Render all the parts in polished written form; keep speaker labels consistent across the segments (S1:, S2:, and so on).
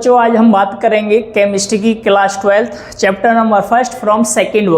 S1: बच्चों आज हम बात करेंगे केमिस्ट्री की class 12 chapter number first from second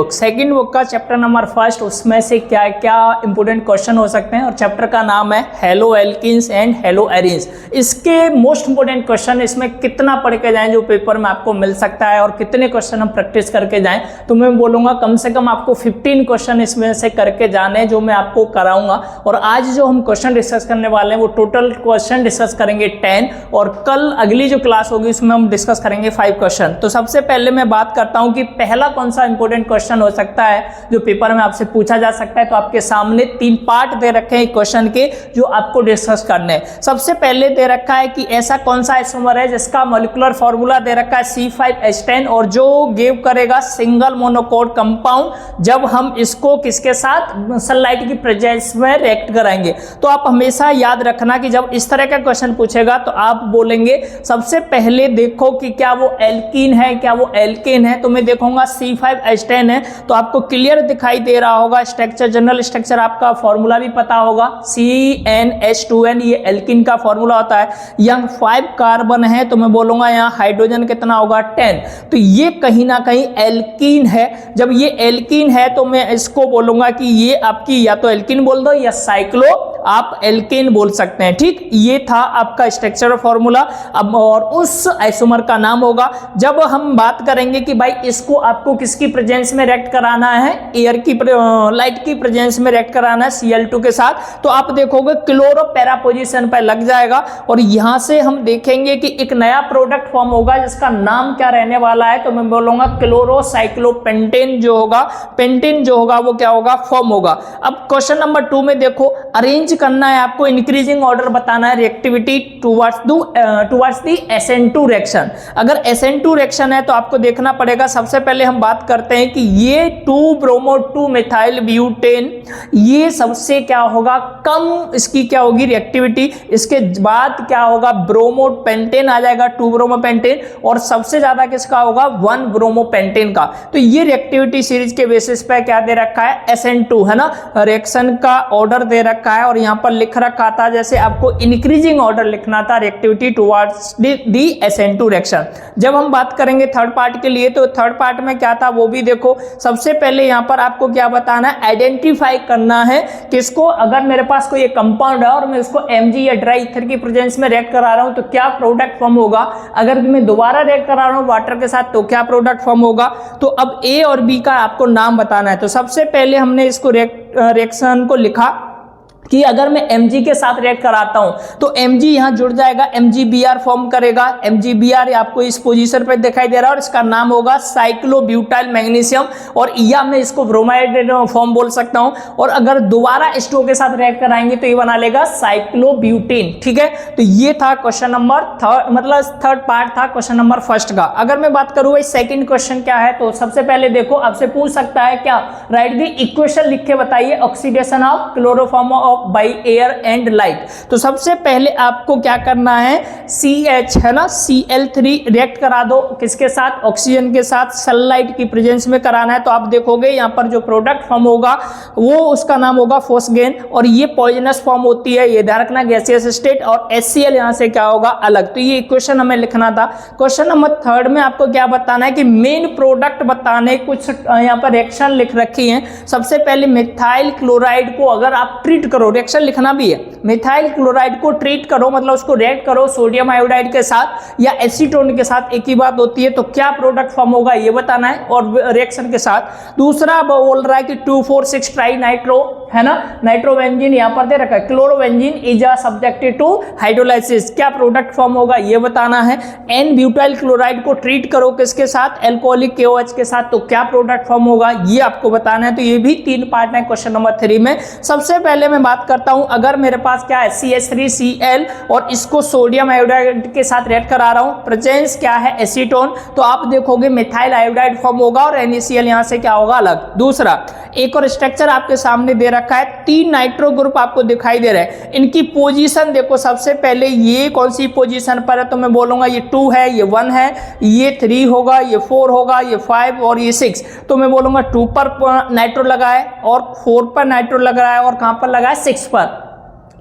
S1: book का चैप्टर नंबर फर्स्ट। उसमें से क्या क्या इंपॉर्टेंट क्वेश्चन हो सकते हैं और चैप्टर का नाम है hello alkenes and hello arenes. इसके मोस्ट इंपॉर्टेंट क्वेश्चन इसमें कितना पढ़ के जाएं जो पेपर में आपको मिल सकता है और कितने क्वेश्चन हम प्रैक्टिस करके जाएं, तो मैं बोलूँगा कम से कम आपको 15 क्वेश्चन इसमें से करके जाने जो मैं आपको कराऊंगा। और आज जो हम क्वेश्चन डिस्कस करने वाले हैं वो टोटल क्वेश्चन डिस्कस करेंगे 10 और कल अगली जो क्लास होगी उसमें हम डिस्कस करेंगे 5 क्वेश्चन। तो सबसे पहले मैं बात करता हूं कि पहला कौन सा इंपॉर्टेंट क्वेश्चन हो सकता है जो पेपर में आपसे पूछा जा सकता है। तो आपके सामने 3 पार्ट दे रखे हैं क्वेश्चन के जो आपको डिस्कस करने हैं। सबसे पहले दे रखा है कि ऐसा कौन सा आइसोमर है जिसका मॉलिक्यूलर फॉर्मूला दे रखा है C5H10 और जो गिव करेगा सिंगल मोनोकोट कंपाउंड जब हम इसको किसके साथ सनलाइट की प्रेजेंस में रिएक्ट कराएंगे। तो आप हमेशा याद रखना कि जब इस तरह का क्वेश्चन पूछेगा तो आप बोलेंगे सबसे पहले देखो कि क्या वो एल्कीन है क्या वो एल्केन है। तो मैं देखूंगा C5H10 है तो आपको क्लियर दिखाई दे रहा होगा स्ट्रक्चर, जनरल स्ट्रक्चर आपका फॉर्मूला भी पता होगा CnH2n, ये एल्कीन का फॉर्मूला होता है। यहाँ 5 कार्बन है तो मैं बोलूंगा यहाँ हाइड्रोजन कितना होगा 10। तो ये कहीं ना कहीं एल्कीन है। जब ये एल्कीन है तो मैं इसको बोलूंगा कि ये आपकी या तो एल्कीन बोल दो या साइक्लो आप एल्केन बोल सकते हैं। ठीक, ये था आपका स्ट्रक्चर फॉर्मूला। अब और उस आइसोमर का नाम होगा। जब हम बात करेंगे कि भाई इसको आपको किसकी प्रेजेंस में रिएक्ट कराना है, एयर की लाइट की प्रेजेंस में रिएक्ट कराना है Cl2 के साथ, तो आप देखोगे क्लोरो पैरा पोजीशन पर लग जाएगा और यहां से हम देखेंगे कि एक नया प्रोडक्ट फॉर्म होगा जिसका नाम क्या रहने वाला है। तो मैं बोलूंगा क्लोरोसाइक्लोपेंटेन जो होगा, पेंटेन जो होगा वो क्या होगा, फॉर्म होगा। अब क्वेश्चन नंबर 2 में देखो अरेंज करना है आपको, इंक्रीजिंग ऑर्डर बताना है reactivity towards the SN2 reaction. अगर SN2 रिएक्शन है तो आपको देखना पड़ेगा, सबसे पहले हम बात करते हैं कि ये 2-bromo-2 मिथाइल ब्यूटेन ये सबसे क्या होगा, कम इसकी क्या होगी रिएक्टिविटी। इसके बाद क्या होगा, ब्रोमोपेंटेन आ जाएगा 2-bromopentan और सबसे ज्यादा किसका होगा 1-bromopentan का। तो ये रिएक्टिविटी सीरीज के बेसिस पे क्या दे रखा है SN2 है ना, रिएक्शन का ऑर्डर दे रखा है और यहां पर लिख रखा था जैसे आपको इंक्रीजिंग ऑर्डर लिखना था reactivity towards the SN2 reaction. जब हम बात करेंगे थर्ड पार्ट के लिए तो थर्ड पार्ट में क्या था वो भी देखो। सबसे पहले यहां पर आपको क्या बताना है, आइडेंटिफाई करना है किसको, अगर मेरे पास कोई एक कंपाउंड है और मैं उसको Mg या ड्राई ईथर की प्रेजेंस में रिएक्ट करा रहा हूं तो क्या प्रोडक्ट फॉर्म होगा। अगर मैं दोबारा रिएक्ट करा रहा हूं वाटर के साथ तो क्या प्रोडक्ट फॉर्म होगा। तो अब A और B का आपको नाम बताना है। तो सबसे पहले हमने इसको रिएक्शन को लिखा कि अगर मैं Mg के साथ रिएक्ट कराता हूं तो Mg यहां जुड़ जाएगा, MgBr फॉर्म करेगा। MgBr आपको इस पोजीशन पे दिखाई दे रहा है और इसका नाम होगा साइक्लोब्यूटाइल मैग्नीशियम और या मैं इसको ब्रोमाइड फॉर्म बोल सकता हूं। और अगर दोबारा H2O के साथ रिएक्ट कराएंगे तो ये बना लेगा साइक्लोब्यूटेन। ठीक है, तो ये था क्वेश्चन नंबर थर्ड पार्ट था क्वेश्चन नंबर फर्स्ट का। अगर मैं बात करूं भाई सेकंड क्वेश्चन क्या है, तो सबसे पहले देखो आपसे पूछ सकता है क्या, राइट दी इक्वेशन लिख के बताइए oxidation of chloroform by air and light. तो सबसे पहले आपको क्या करना है, CH है ना, Cl3 रिएक्ट करा दो किसके साथ, ऑक्सीजन के साथ, सनलाइट की प्रेजेंस में कराना है। तो आप देखोगे यहाँ पर जो प्रोडक्ट फॉर्म होगा वो उसका नाम होगा फोस्गेन और ये पॉइजनस फॉर्म होती है, ये ध्यान रखना गैसियस स्टेट और HCl यहाँ से क्या होगा अलग। तो ये इक्वेशन हमें लिखना था। क्वेश्चन नंबर थर्ड में आपको क्या बताना है कि मेन प्रोडक्ट बताने, कुछ यहाँ पर रिएक्शन लिख रखी है। सबसे पहले मिथाइल क्लोराइड को अगर आप ट्रीट करो, रिएक्शन लिखना भी है, मिथाइल क्लोराइड को ट्रीट करो मतलब उसको रिएक्ट करो सोडियम आयोडाइड के साथ या एसीटोन के साथ, एक ही बात होती है। तो क्या प्रोडक्ट फॉर्म होगा ये बताना है और रिएक्शन के साथ। दूसरा बोल रहा है कि 2,4,6 ट्राई नाइट्रो है ना, नाइट्रोबेंजीन यहाँ पर दे रखा है, chlorobenzene is subjected to hydrolysis, क्या प्रोडक्ट फॉर्म होगा ये बताना है। एन ब्यूटाइल क्लोराइड को ट्रीट करो किसके साथ, एल्कोहलिक KOH के साथ, तो क्या प्रोडक्ट फॉर्म होगा ये आपको बताना है। तो ये भी 3 पार्ट है क्वेश्चन नंबर 3 में। सबसे पहले मैं बात करता हूं, अगर मेरे पास क्या है CH3Cl और इसको सोडियम आयोडाइड के साथ रिएक्ट करा रहा हूं, प्रेजेंस क्या है एसीटोन, तो आप देखोगे मिथाइल आयोडाइड फॉर्म होगा और NaCl यहां से क्या होगा अलग। दूसरा एक और स्ट्रक्चर आपके सामने दे रखा है, 3 नाइट्रो ग्रुप आपको दिखाई दे रहे हैं, इनकी पोजीशन देखो। सबसे पहले ये कौन सी पोजीशन पर है, तो मैं बोलूंगा ये 2 है, ये 1 है, ये 3 होगा, ये 4 होगा, ये 5 और ये 6। तो मैं बोलूंगा 2 पर नाइट्रो लगा है और 4 पर नाइट्रो लग रहा है और कहां पर लगा है 6 पर।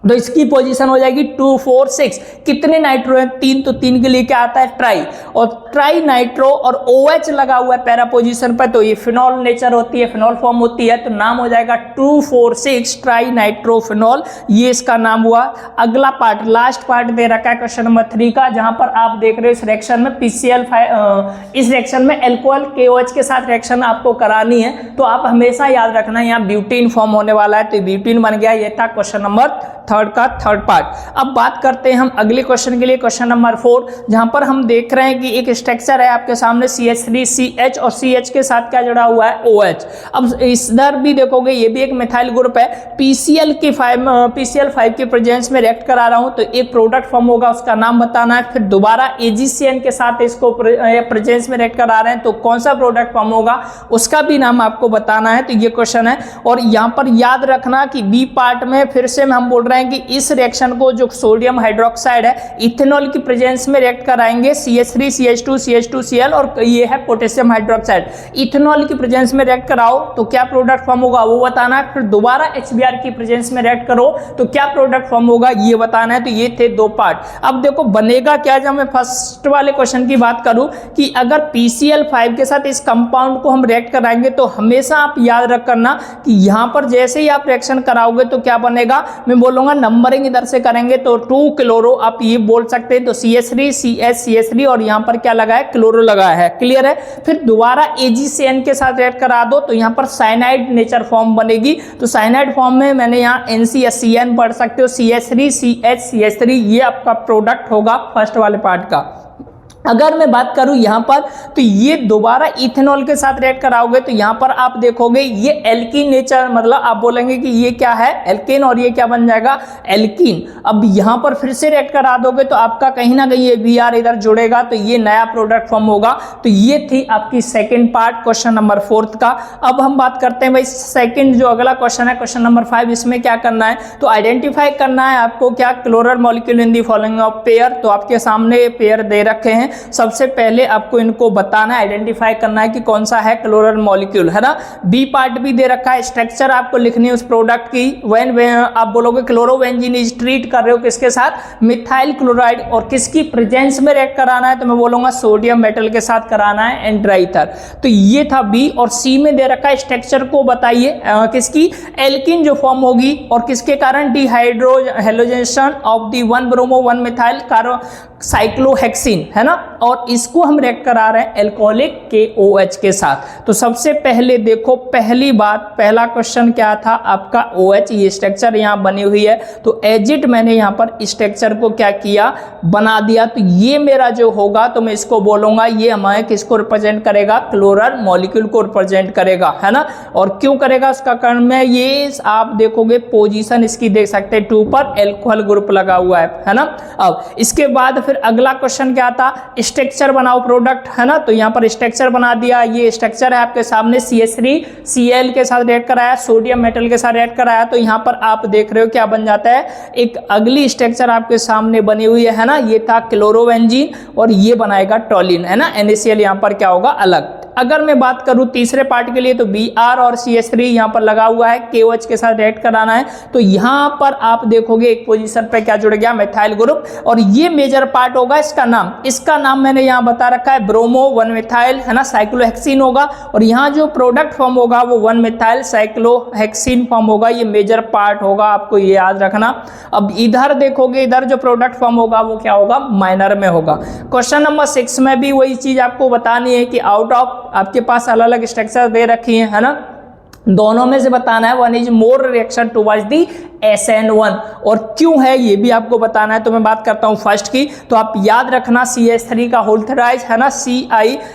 S1: तो इसकी पोजीशन हो जाएगी 2 4 6। कितने नाइट्रो हैं? 3, तो 3 के लिए क्या आता है? ट्राई, और ट्राई नाइट्रो और OH लगा हुआ है पैरा पोजीशन पर, तो ये फिनॉल नेचर होती है, फिनॉल फॉर्म होती है, तो नाम हो जाएगा 2 4 6 ट्राई नाइट्रोफिनॉल, ये इसका नाम हुआ। अगला पार्ट, लास्ट पार्ट दे रखा है क्वेश्चन नंबर 3 का, जहां पर आप देख रहे हो इस रिएक्शन में इस रिएक्शन में अल्कोहल KOH के साथ रिएक्शन आपको करानी है, तो आप हमेशा याद रखना यहाँ ब्यूटीन फॉर्म होने वाला है, तो ब्यूटीन बन गया। ये था क्वेश्चन नंबर 3 का थर्ड पार्ट। अब बात करते हैं हम अगले क्वेश्चन के लिए, क्वेश्चन नंबर 4, जहां पर हम देख रहे हैं कि एक स्ट्रक्चर है आपके सामने CH3CH और CH के साथ क्या जुड़ा हुआ है? OH। अब इधर भी देखोगे ये भी एक मिथाइल ग्रुप है, PCl5 के प्रेजेंस में रिएक्ट करा रहा हूं, तो एक प्रोडक्ट फॉर्म होगा, उसका नाम बताना है। फिर दोबारा AgCN के साथ इसको प्रेजेंस में रिएक्ट करा रहे हैं, तो कौन सा प्रोडक्ट फॉर्म होगा उसका भी नाम आपको बताना है, तो ये क्वेश्चन है। और यहाँ पर याद रखना कि बी पार्ट में फिर से हम बोल रहे हैं कि इस रिएक्शन को जो सोडियम हाइड्रोक्साइड है इथेनॉल की प्रेजेंस में रिएक्ट कराएंगे, CH3CH2CH2Cl, और ये है पोटेशियम हाइड्रोक्साइड, इथेनॉल की प्रेजेंस में रिएक्ट कराओ तो क्या प्रोडक्ट फॉर्म होगा वो बताना है। फिर दोबारा HBr की प्रेजेंस में रिएक्ट करो तो क्या प्रोडक्ट फॉर्म होगा ये बताना है। तो ये थे 2 पार्ट। अब देखो बनेगा क्या, जब मैं फर्स्ट वाले क्वेश्चन की बात करूं कि अगर PCl5 के साथ इस कंपाउंड को हम रिएक्ट कराएंगे, तो हमेशा आप याद रख करना कि यहां पर जैसे ही आप रिएक्शन कराओगे तो क्या बनेगा, मैं बोलूंगा नंबरिंग इधर से करेंगे तो 2 क्लोरो आप ये बोल सकते हैं, तो CH3 और यहां पर क्या लगा है? क्लोरो लगा है। क्लियर है? फिर दोबारा AgCN के साथ रिएक्ट करा दो तो यहां पर साइनाइड नेचर फॉर्म बनेगी, तो साइनाइड फॉर्म में मैंने यहां NCSCN पढ़ सकते हो, CH3CH ये आपका प्रोडक्ट होगा फर्स्ट वाले पार्ट का। अगर मैं बात करूं यहां पर, तो ये दोबारा इथेनॉल के साथ रिएक्ट कराओगे तो यहां पर आप देखोगे ये एल्कीन नेचर, मतलब आप बोलेंगे कि ये क्या है? एल्केन, और ये क्या बन जाएगा? एल्कीन। अब यहां पर फिर से रिएक्ट करा दोगे तो आपका कहीं ना कहीं ये Br इधर जुड़ेगा, तो ये नया प्रोडक्ट फॉर्म होगा। तो ये थी आपकी सेकेंड पार्ट क्वेश्चन नंबर 4 का। अब हम बात करते हैं भाई सेकेंड जो अगला क्वेश्चन है, क्वेश्चन नंबर 5, इसमें क्या करना है? तो आइडेंटिफाई करना है आपको क्या? Chloral molecule in the following of pair. तो आपके सामने पेयर दे रखे हैं, सबसे पहले आपको इनको बताना है, आइडेंटिफाई करना है कि कौन सा है क्लोरल मॉलिक्यूल, है ना। बी पार्ट भी दे रखा है, स्ट्रक्चर आपको लिखनी है उस प्रोडक्ट की। व्हेन आप बोलोगे क्लोरोबेंजीन इज ट्रीट कर रहे हो किसके साथ? मिथाइल क्लोराइड, और किसकी प्रेजेंस में रिएक्ट कराना है? तो मैं बोलूंगा सोडियम मेटल के साथ कराना है, एंड्राइथर। तो ये था बी। और सी में दे रखा है स्ट्रक्चर को बताइए किसकी? एल्किन जो फॉर्म होगी, और किसके कारण? Dehydrohalogenation of the 1 bromo 1 methyl carbo cyclohexene, है ना। और इसको हम रिएक्ट करा रहे हैं एल्कोहलिक KOH के साथ। तो सबसे पहले देखो, पहली बात, पहला क्वेश्चन क्या था आपका? OH, ये स्ट्रक्चर यहाँ बनी हुई है, तो एजिट मैंने यहाँ पर स्ट्रक्चर को क्या किया? बना दिया। तो ये मेरा जो होगा, तो मैं इसको बोलूंगा ये हमें किसको रिप्रेजेंट करेगा? क्लोरल मॉलिक्यूल को रिप्रेजेंट करेगा, है ना। और क्यों करेगा उसका कारण में ये आप देखोगे पोजीशन इसकी देख सकते हैं 2 पर एल्कोहल ग्रुप लगा हुआ है ना। अब इसके बाद फिर अगला क्वेश्चन क्या था? स्ट्रक्चर बनाओ प्रोडक्ट, है ना। तो यहाँ पर स्ट्रक्चर बना दिया, ये स्ट्रक्चर है आपके सामने, CH3Cl के साथ रिएक्ट कराया, सोडियम मेटल के साथ रिएक्ट कराया, तो यहाँ पर आप देख रहे हो क्या बन जाता है? एक अगली स्ट्रक्चर आपके सामने बनी हुई है ना। ये था क्लोरोबेंजीन, और ये बनाएगा टोलिन, है ना। NaCl यहाँ पर क्या होगा? अलग। अगर मैं बात करूं तीसरे पार्ट के लिए, तो Br और CH3 यहाँ पर लगा हुआ है, KOH के साथ रिएक्ट कराना है, तो यहाँ पर आप देखोगे एक पोजीशन पे क्या जुड़ गया? Methyl group. और ये मेजर पार्ट होगा, इसका नाम मैंने यहाँ बता रखा है ब्रोमो 1 मिथाइल, है ना, साइक्लोहेक्सिन होगा। और यहाँ जो प्रोडक्ट फॉर्म होगा वो 1 मिथाइल साइक्लोहेक्सिन फॉर्म होगा, ये मेजर पार्ट होगा, आपको ये याद रखना। अब इधर देखोगे, इधर जो प्रोडक्ट फॉर्म होगा वो क्या होगा? माइनर में होगा। क्वेश्चन नंबर 6 में भी वही चीज आपको बतानी है कि आउट ऑफ आपके पास अलग अलग स्ट्रक्चर दे रखी है ना, दोनों में से बताना है 1 is more reaction towards the SN1, और क्यों है ये भी आपको बताना है। तो मैं बात करता हूं फर्स्ट की, तो आप याद रखना CH3 का होल थ्राइज, है ना, Ci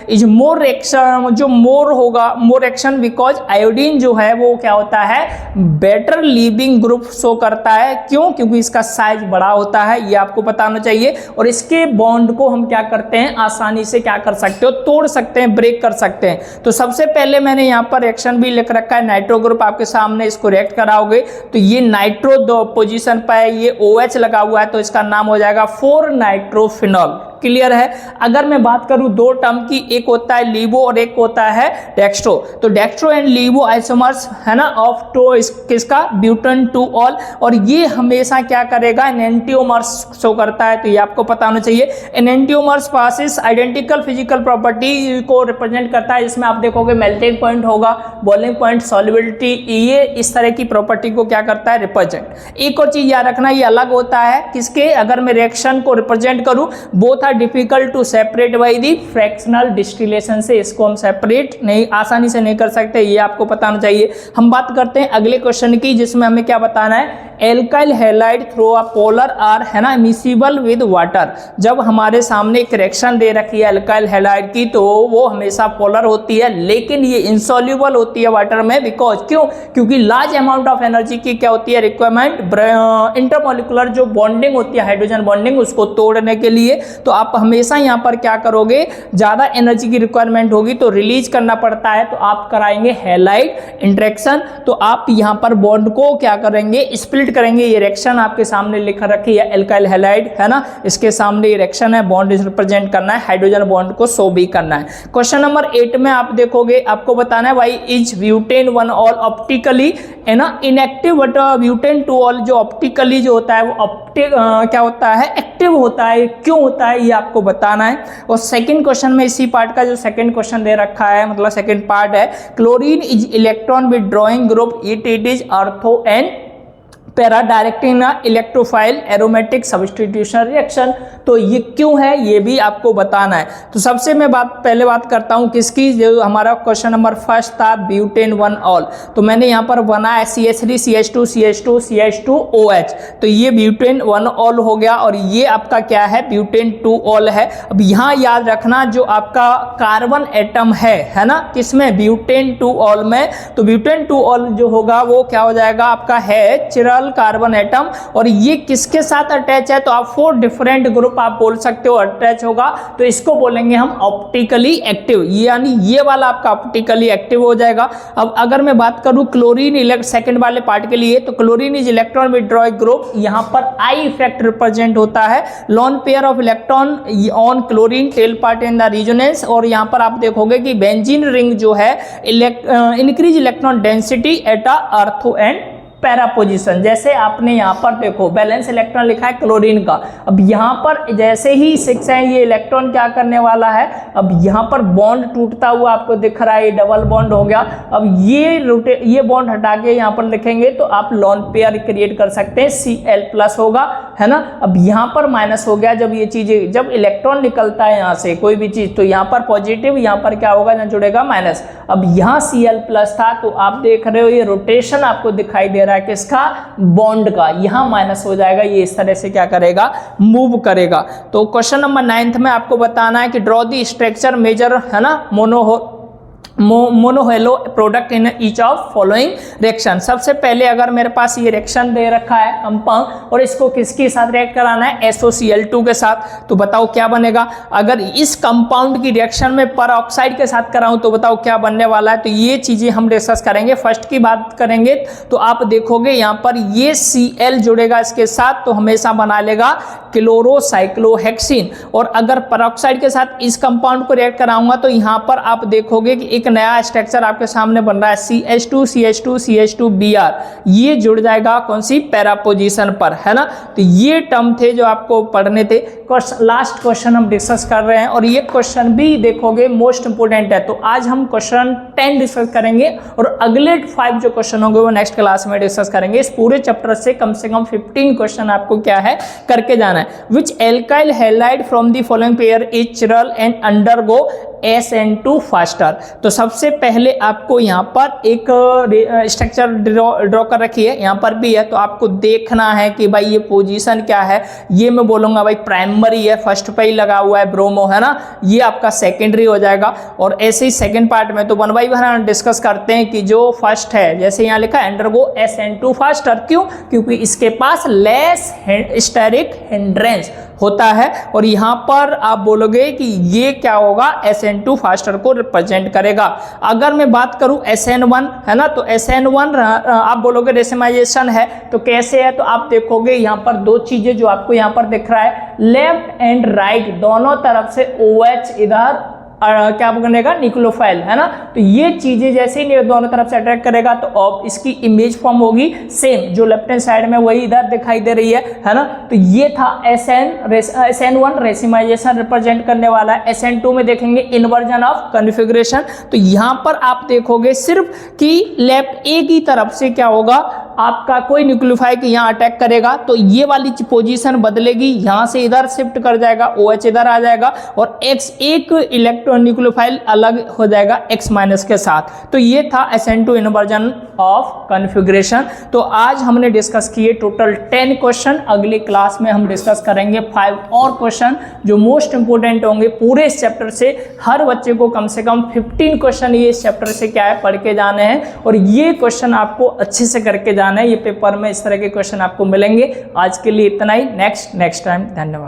S1: इज मोर रिएक्शन, जो मोर होगा, मोर रिएक्शन बिकॉज आयोडीन जो है वो क्या होता है? बेटर लीविंग ग्रुप शो करता है। क्यों? क्योंकि इसका साइज बड़ा होता है, ये आपको बताना चाहिए। और इसके बॉन्ड को हम क्या करते हैं? आसानी से क्या कर सकते हो? तोड़ सकते हैं, ब्रेक कर सकते हैं। तो सबसे पहले मैंने यहाँ पर रिएक्शन भी लिख रखा है, नाइट्रो ग्रुप आपके सामने, इसको रिएक्ट कराओगे तो ये नाइट्रो दो पोजीशन पर ये OH लगा हुआ है, तो इसका नाम हो जाएगा 4 नाइट्रोफिनॉल। क्लियर है। अगर मैं बात करूं दो टर्म की, एक होता है लीवो और एक होता है डेक्स्ट्रो, तो डेक्स्ट्रो एंड लीवो आइसोमर्स है ना ऑफ टू किसका ब्यूटेन 2-ऑल, और ये हमेशा क्या करेगा एनेंटियोमर्स शो करता है, तो ये आपको पता होना चाहिए। Enantiomers passes identical physical property को रिप्रेजेंट करता है, जिसमें आप देखोगे मेल्टिंग पॉइंट होगा, बॉइलिंग पॉइंट, सॉल्युबिलिटी, ये इस तरह की प्रॉपर्टी को क्या करता है रिप्रेजेंट। एक और चीज याद रखना, ये अलग होता है किसके, अगर मैं रिएक्शन को रिप्रेजेंट करूं, both are difficult to separate by the fractional distillation से, इसको हम सेपरेट नहीं आसानी से नहीं कर सकते, ये आपको पता होना चाहिए। हम बात करते हैं अगले क्वेश्चन की, जिसमें हमें क्या बताना है, alkyl halide through a polar are है ना मिसिबल विद वाटर। जब हमारे सामने एक रिएक्शन दे रखी है एल्काइल हैलाइड की, तो वो हमेशा पोलर होती है, लेकिन ये इनसॉल्युबल होती है वाटर में, बिकॉज क्यों, क्योंकि लार्ज अमाउंट ऑफ एनर्जी की क्या होती है रिक्वायरमेंट, इंटरमोलिकुलर जो बॉन्डिंग होती है हाइड्रोजन बॉन्डिंग, उसको तोड़ने के लिए। तो आप हमेशा यहाँ पर क्या करोगे, ज्यादा एनर्जी की रिक्वायरमेंट होगी तो रिलीज करना पड़ता है, तो आप कराएंगे हैलाइड इंटरेक्शन, तो आप यहाँ पर बॉन्ड को क्या करेंगे स्प्लिट करेंगे। ये रिएक्शन आपके सामने लिख रखी है एल्काइल हैलाइड है ना, इसके सामने ये रिएक्शन है, बॉन्ड रिप्रेजेंट करना है, हाइड्रोजन बॉन्ड को शो भी करना है। क्वेश्चन नंबर 8 में आप देखोगे, आपको बताना है भाई इज ब्यूटेन 1-ऑल ऑप्टिकली है ना इनएक्टिव, बट ब्यूटेन 2-ऑल जो ऑप्टिकली जो होता है वो क्या होता है एक्टिव होता है, क्यों होता है ये आपको बताना है। और सेकंड क्वेश्चन में इसी पार्ट का जो सेकंड क्वेश्चन दे रखा है, मतलब सेकंड पार्ट है, chlorine is electron withdrawing group, it is ortho and para directing electrophile aromatic substitution reaction, तो ये क्यों है ये भी आपको बताना है। तो सबसे मैं पहले बात करता हूं किसकी, जो हमारा क्वेश्चन नंबर फर्स्ट था ब्यूटेन 1-ऑल, तो मैंने यहाँ पर बनाया CH3 CH2 CH2 CH2OH, तो ये ब्यूटेन 1-ऑल हो गया, और ये आपका क्या है ब्यूटेन 2-ऑल है। अब यहाँ याद रखना जो आपका कार्बन एटम है ना किसमें ब्यूटेन 2-ऑल में, तो ब्यूटेन 2-ऑल जो होगा वो क्या हो जाएगा आपका है चिरल कार्बन एटम, और ये किसके साथ अटैच है, तो आप 4 डिफरेंट ग्रुप आप बोल सकते हो अटैच होगा, तो इसको बोलेंगे हम ऑप्टिकली एक्टिव, यानी ये वाला आपका ऑप्टिकली एक्टिव हो जाएगा। अब अगर मैं बात करूं क्लोरीन सेकंड वाले पार्ट के लिए, तो chlorine is electron withdrawing group, यहां पर आई इफेक्ट रिप्रेजेंट होता है, lone pair of electron on chlorine tail part in the resonance, और यहां पर आप देखोगे कि बेंजीन रिंग जो है increase electron density at a ortho and para position. जैसे आपने यहाँ पर देखो बैलेंस इलेक्ट्रॉन लिखा है क्लोरीन का, अब यहाँ पर जैसे ही 6 है ये इलेक्ट्रॉन क्या करने वाला है, अब यहाँ पर बॉन्ड टूटता हुआ आपको दिख रहा है, ये डबल बॉन्ड हो गया। अब ये बॉन्ड हटा के यहाँ पर लिखेंगे तो आप लॉन पेयर क्रिएट कर सकते हैं, Cl+ होगा है ना। अब यहाँ पर माइनस हो गया, जब ये चीजें जब इलेक्ट्रॉन निकलता है यहाँ से कोई भी चीज, तो यहाँ पर पॉजिटिव, यहाँ पर क्या होगा ना जुड़ेगा माइनस। अब यहाँ Cl+ था, तो आप देख रहे हो ये रोटेशन आपको दिखाई दे रहा है किसका, बॉन्ड का, यहां माइनस हो जाएगा, ये इस तरह से क्या करेगा मूव करेगा। तो क्वेश्चन नंबर 9 में आपको बताना है कि ड्रॉ द स्ट्रक्चर मेजर है ना monohalo product in each of following reaction. सबसे पहले अगर मेरे पास ये रिएक्शन दे रखा है कंपाउंड, और इसको किसके साथ रिएक्ट कराना है SOCl2 के साथ, तो बताओ क्या बनेगा। अगर इस कंपाउंड की रिएक्शन में परऑक्साइड के साथ कराऊं तो बताओ क्या बनने वाला है। तो ये चीजें हम डिस्कस करेंगे। फर्स्ट की बात करेंगे तो आप देखोगे यहाँ पर ये Cl जुड़ेगा इसके साथ, तो हमेशा बना लेगा क्लोरोसाइक्लोहेक्सिन। और अगर परऑक्साइड के साथ इस कंपाउंड को रिएक्ट कराऊंगा तो यहाँ पर आप देखोगे कि एक नया स्ट्रक्चर आपके सामने बन रहा है CH2 CH2 CH2Br, ये जुड़ जाएगा कौन सी पैरा पोजीशन पर है ना। तो ये टर्म थे जो आपको पढ़ने थे। लास्ट क्वेश्चन हम डिस्कस कर रहे हैं, और ये क्वेश्चन भी देखोगे मोस्ट इंपोर्टेंट है। तो आज हम क्वेश्चन 10 डिस्कस करेंगे, और अगले 5 जो क्वेश्चन होंगे वो नेक्स्ट क्लास में डिस्कस करेंगे। इस पूरे चैप्टर से कम 15 क्वेश्चन आपको क्या है करके जाना है। Which alkyl halide from the following pair is chiral and undergo SN2 faster. तो सबसे पहले आपको यहाँ पर एक स्ट्रक्चर ड्रॉ कर रखी है, यहाँ पर भी है, तो आपको देखना है कि भाई ये पोजीशन क्या है। ये मैं बोलूँगा भाई प्राइमरी है, फर्स्ट पे ही लगा हुआ है ब्रोमो है ना, ये आपका सेकेंडरी हो जाएगा। और ऐसे ही सेकेंड पार्ट में तो 1 बाय 1 डिस्कस करते हैं कि जो फर्स्ट है, जैसे यहाँ लिखा है अंडरगो SN2 फास्टर, क्यों, क्योंकि इसके पास लेस स्टेरिक हिंड्रेंस होता है। और यहाँ पर आप बोलोगे कि ये क्या होगा, SN2 फास्टर को रिप्रेजेंट करेगा। अगर मैं बात करूं SN1 है ना, तो SN1 आप बोलोगे रेसिमाइजेशन है, तो कैसे है, तो आप देखोगे यहाँ पर दो चीजें जो आपको यहाँ पर दिख रहा है, लेफ्ट एंड राइट दोनों तरफ से OH इधर क्या बनेगा, न्यूक्लियोफाइल है ना। तो ये चीजें जैसे ही दोनों तरफ से अट्रैक्ट करेगा तो इसकी इमेज फॉर्म होगी सेम, जो लेफ्ट हैंड साइड में वही इधर दिखाई दे रही है ना। तो ये था SN1 रेसिमाइजेशन रिप्रेजेंट करने वाला है। SN2 में देखेंगे इन्वर्जन ऑफ कॉन्फ़िगरेशन। तो यहाँ पर आप देखोगे सिर्फ कि लेफ्ट ए की तरफ से क्या होगा, आपका कोई न्यूक्लियोफाइल यहाँ अटैक करेगा तो ये वाली पोजीशन बदलेगी, यहाँ से इधर शिफ्ट कर जाएगा, OH इधर आ जाएगा और X एक इलेक्ट्रॉन न्यूक्लियोफाइल अलग हो जाएगा X माइनस के साथ। तो ये था SN2 इन्वर्जन ऑफ कॉन्फ़िगरेशन। तो आज हमने डिस्कस किए टोटल 10 क्वेश्चन। अगली क्लास में हम डिस्कस करेंगे 5 और क्वेश्चन जो मोस्ट इंपोर्टेंट होंगे पूरे इस चैप्टर से। हर बच्चे को कम से कम 15 क्वेश्चन ये इस चैप्टर से क्या है, पढ़ के जाने हैं और ये क्वेश्चन आपको अच्छे से करके जाना है। ये पेपर में इस तरह के क्वेश्चन आपको मिलेंगे। आज के लिए इतना ही, नेक्स्ट टाइम, धन्यवाद।